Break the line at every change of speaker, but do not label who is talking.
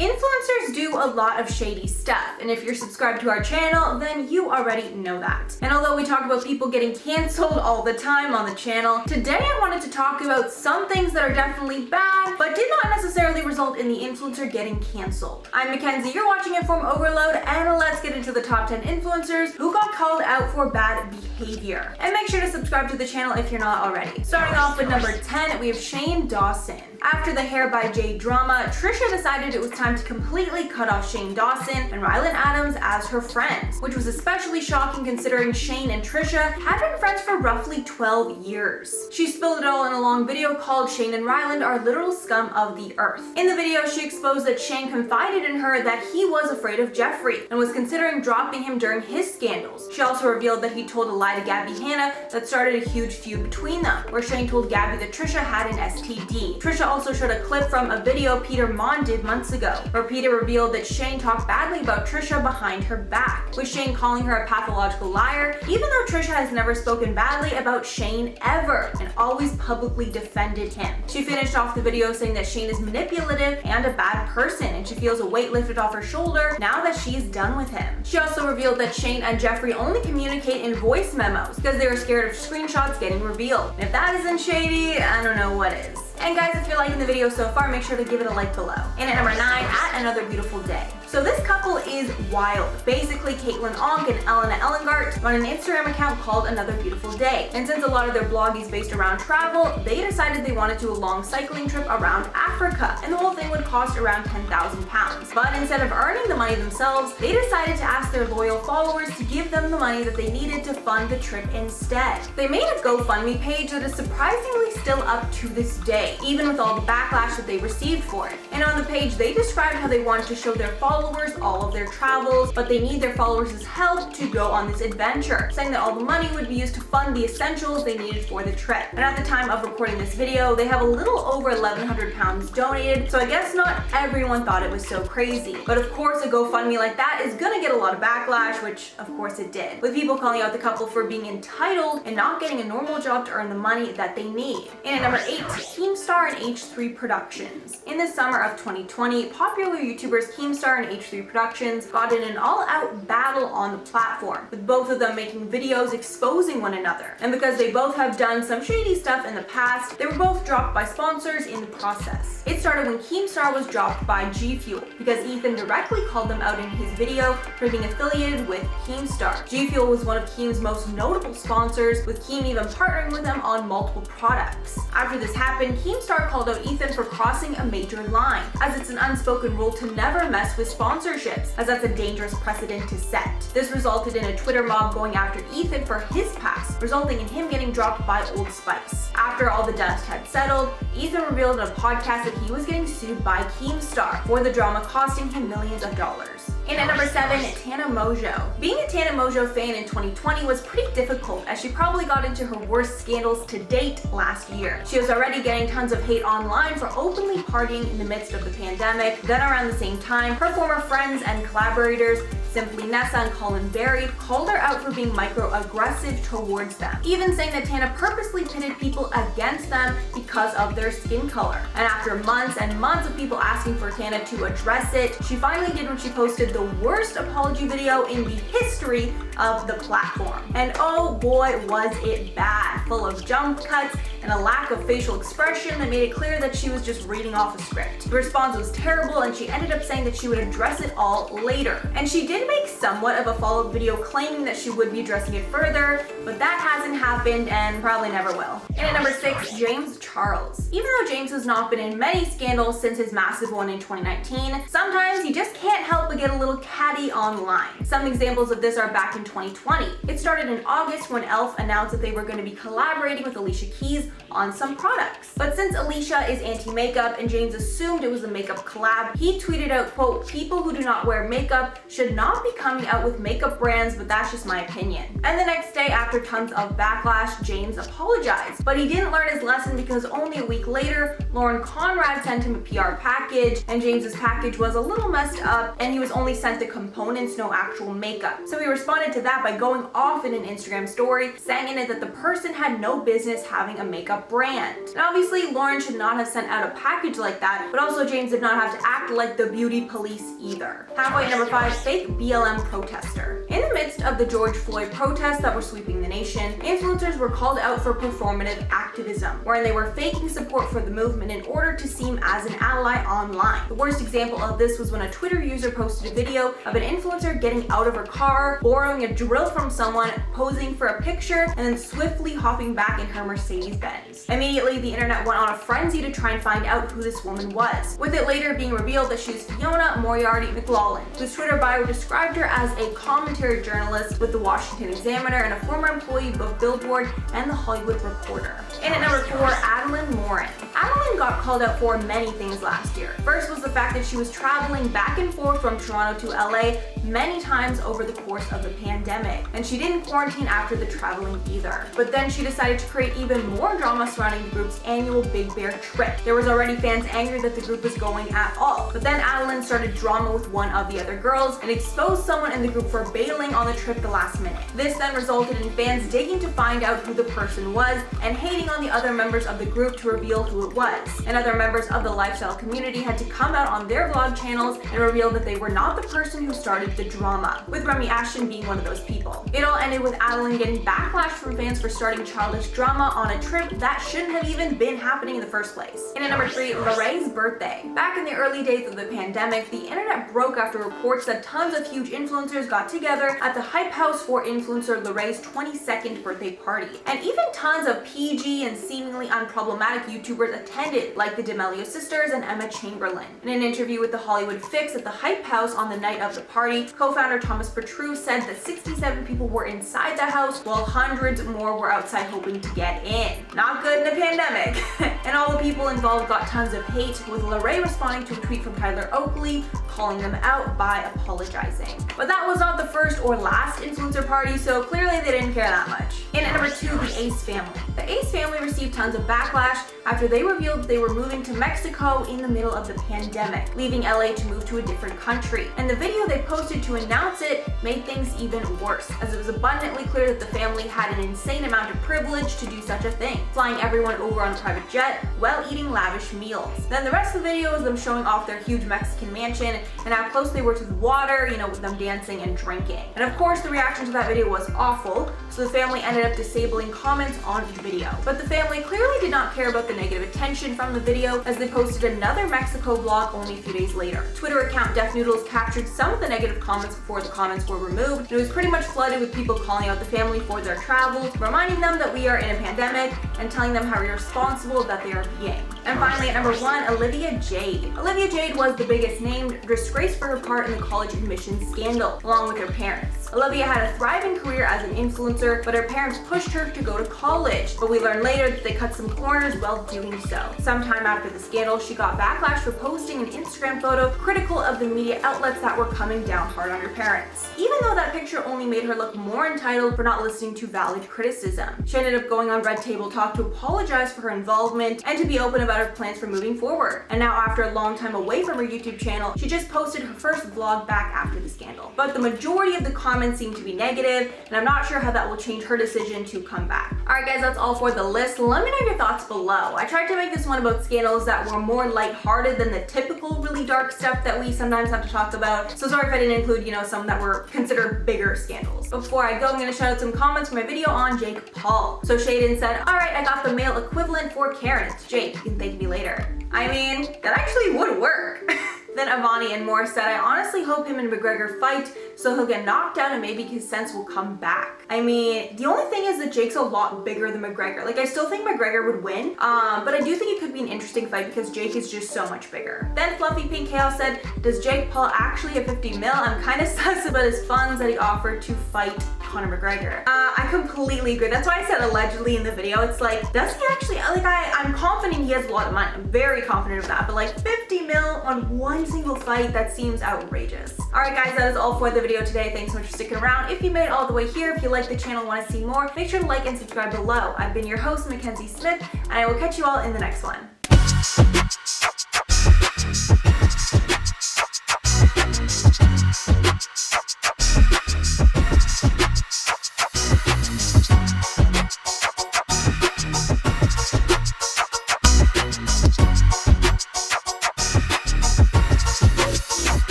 Influencers do a lot of shady stuff, and if you're subscribed to our channel, then you already know that. And although we talk about people getting canceled all the time on the channel, today I wanted to talk about some things that are definitely bad, but did not necessarily result in the influencer getting canceled. I'm Mackenzie, you're watching InformOverload, and let's get into the top 10 influencers who got called out for bad behavior. And make sure to subscribe to the channel if you're not already. Starting off with number 10, we have Shane Dawson. After the Hair by Jay drama, Trisha decided it was time to completely cut off Shane Dawson and Rylan Adams as her friends, which was especially shocking considering Shane and Trisha had been friends for roughly 12 years. She spilled it all in a long video called Shane and Ryland Are Literal Scum of the Earth. In the video, she exposed that Shane confided in her that he was afraid of Jeffree and was considering dropping him during his scandals. She also revealed that he told a lie to Gabby Hanna that started a huge feud between them, where Shane told Gabby that Trisha had an STD. Trisha also showed a clip from a video Peter Mon did months ago, where Peter revealed that Shane talked badly about Trisha behind her back, with Shane calling her a pathological liar, even though Trisha has never spoken badly about Shane ever, and always publicly defended him. She finished off the video saying that Shane is manipulative and a bad person, and she feels a weight lifted off her shoulder now that she's done with him. She also revealed that Shane and Jeffree only communicate in voice memos because they were scared of screenshots getting revealed. And if that isn't shady, I don't know what is. And guys, if you're liking the video so far, make sure to give it a like below. And at number 9, At Another Beautiful Day. So this couple is wild. Basically, Caitlin Onk and Elena Ellengart run an Instagram account called Another Beautiful Day. And since a lot of their blog is based around travel, they decided they wanted to do a long cycling trip around Africa. And the whole thing would cost around £10,000. But instead of earning the money themselves, they decided to ask their loyal followers to give them the money that they needed to fund the trip instead. They made a GoFundMe page that is surprisingly still up to this day, even with all the backlash that they received for it. And on the page, they described how they wanted to show their followers all of their travels, but they need their followers' help to go on this adventure, saying that all the money would be used to fund the essentials they needed for the trip. And at the time of recording this video, they have a little over £1,100 donated, so I guess not everyone thought it was so crazy. But of course, a GoFundMe like that is gonna get a lot of backlash, which of course it did, with people calling out the couple for being entitled and not getting a normal job to earn the money that they need. And at number 8, Keemstar and H3 Productions. In the summer of 2020, popular YouTubers Keemstar and H3 Productions got in an all-out battle on the platform, with both of them making videos exposing one another. And because they both have done some shady stuff in the past, they were both dropped by sponsors in the process. It started when Keemstar was dropped by G Fuel, because Ethan directly called them out in his video for being affiliated with Keemstar. G Fuel was one of Keem's most notable sponsors, with Keem even partnering with them on multiple products. After this happened, Keemstar called out Ethan for crossing a major line, as it's an unspoken rule to never mess with sponsorships, as that's a dangerous precedent to set. This resulted in a Twitter mob going after Ethan for his past, resulting in him getting dropped by Old Spice. After all the dust had settled, Ethan revealed in a podcast that he was getting sued by Keemstar for the drama costing him millions of dollars. And at number 7, Tana Mongeau. Being a Tana Mongeau fan in 2020 was pretty difficult, as she probably got into her worst scandals to date last year. She was already getting tons of hate online for openly partying in the midst of the pandemic. Then around the same time, her former friends and collaborators, Simply Nessa and Colin Berry, called her out for being microaggressive towards them, even saying that Tana purposely pitted people against them because of their skin color. And after months and months of people asking for Tana to address it, she finally did when she posted the worst apology video in the history of the platform. And oh boy, was it bad, full of jump cuts and a lack of facial expression that made it clear that she was just reading off a script. The response was terrible, and she ended up saying that she would address it all later. And she did make somewhat of a follow-up video claiming that she would be addressing it further, but that hasn't happened and probably never will. And at number 6, James Charles. Even though James has not been in many scandals since his massive one in 2019, sometimes he just can't help but get a little catty online. Some examples of this are back in 2020. It started in August when e.l.f. announced that they were going to be collaborating with Alicia Keys on some products. But since Alicia is anti-makeup and James assumed it was a makeup collab, he tweeted out, quote, "People who do not wear makeup should not not be coming out with makeup brands, but that's just my opinion. And the next day, after tons of backlash, James apologized. But he didn't learn his lesson because only a week later, Lauren Conrad sent him a PR package, and James's package was a little messed up, and he was only sent the components, no actual makeup. So he responded to that by going off in an Instagram story, saying in it that the person had no business having a makeup brand. And obviously, Lauren should not have sent out a package like that, but also James did not have to act like the beauty police either. Halfway at number 5, fake BLM protester. In the midst of the George Floyd protests that were sweeping the nation, influencers were called out for performative activism, wherein they were faking support for the movement in order to seem as an ally online. The worst example of this was when a Twitter user posted a video of an influencer getting out of her car, borrowing a drill from someone, posing for a picture, and then swiftly hopping back in her Mercedes-Benz. Immediately, the internet went on a frenzy to try and find out who this woman was, with it later being revealed that she was Fiona Moriarty McLaughlin, whose Twitter bio described her as a commentary journalist with the Washington Examiner and a former employee of Billboard and the Hollywood Reporter. And at number 4, Adeline Morin. Adeline got called out for many things last year. First was the fact that she was traveling back and forth from Toronto to LA many times over the course of the pandemic, and she didn't quarantine after the traveling either. But then she decided to create even more drama surrounding the group's annual Big Bear trip. There was already fans angry that the group was going at all, but then Adeline started drama with one of the other girls and exposed someone in the group for bailing on the trip the last minute. This then resulted in fans digging to find out who the person was and hating on the other members of the group to reveal who it was. And other members of the lifestyle community had to come out on their vlog channels and reveal that they were not the person who started the drama, with Remy Ashton being one of those people. It all ended with Adeline getting backlash from fans for starting childish drama on a trip that shouldn't have even been happening in the first place. And at number 3, Lorraine's birthday. Back in the early days of the pandemic, the internet broke after reports that tons of huge influencers got together at the Hype House for influencer Lorraine's 22nd birthday party. And even tons of PG and seemingly unproblematic YouTubers attended, like the D'Amelio sisters and Emma Chamberlain. In an interview with The Hollywood Fix at the Hype House on the night of the party, co-founder Thomas Petrou said that 67 people were inside the house while hundreds more were outside hoping to get in. Not good in a pandemic. And all the people involved got tons of hate, with Lorraine responding to a tweet from Tyler Oakley calling them out by apologizing. But that was not the first or last influencer party, so clearly they didn't care that much. And at number 2, the Ace family. The Ace family received tons of backlash after they revealed they were moving to Mexico in the middle of the pandemic, leaving LA to move to a different country. And the video they posted to announce it made things even worse, as it was abundantly clear that the family had an insane amount of privilege to do such a thing, flying everyone over on a private jet while eating lavish meals. Then the rest of the video is them showing off their huge Mexican mansion and how close they were to the water, with them dancing and drinking. And of course, the reaction to that video was awful, so the family ended up disabling comments on the video. But the family clearly did not care about the negative attention from the video, as they posted another Mexico vlog only a few days later. Twitter account Def Noodles captured some of the negative comments before the comments were removed, and it was pretty much flooded with people calling out the family for their travels, reminding them that we are in a pandemic, and telling them how irresponsible that they are being. And finally, at number 1, Olivia Jade. Olivia Jade was the biggest named, disgraced for her part in the college admissions scandal, along with her parents. Olivia had a thriving career as an influencer, but her parents pushed her to go to college. But we learned later that they cut some corners while doing so. Sometime after the scandal, she got backlash for posting an Instagram photo critical of the media outlets that were coming down hard on her parents. Even though that picture only made her look more entitled for not listening to valid criticism. She ended up going on Red Table Talk to apologize for her involvement and to be open about her plans for moving forward. And now, after a long time away from her YouTube channel, she just posted her first vlog back after the scandal. But the majority of the comments seem to be negative, and I'm not sure how that will change her decision to come back. Alright guys, that's all for the list. Let me know your thoughts below. I tried to make this one about scandals that were more lighthearted than the typical really dark stuff that we sometimes have to talk about. So sorry if I didn't include, some that were considered bigger scandals. Before I go, I'm gonna shout out some comments from my video on Jake Paul. So Shaden said, alright, I got the male equivalent for Karen. It's Jake, you can thank me later. I mean, that actually would work. Then Avani and Moore said, I honestly hope him and McGregor fight so he'll get knocked down and maybe his sense will come back. I mean, the only thing is that Jake's a lot bigger than McGregor. I still think McGregor would win, but I do think it could be an interesting fight because Jake is just so much bigger. Then Fluffy Pink Chaos said, does Jake Paul actually have 50 mil? I'm kind of sus about his funds that he offered to fight Conor McGregor. I completely agree. That's why I said allegedly in the video. It's like, does he actually, like I'm confident he has a lot of money. I'm very confident of that, but like 50 mil on one single fight, that seems outrageous. All right guys, that is all for the video today. Thanks so much for sticking around. If you made it all the way here, if you like the channel and want to see more, make sure to like and subscribe below. I've been your host, Mackenzie Smith, and I will catch you all in the next one.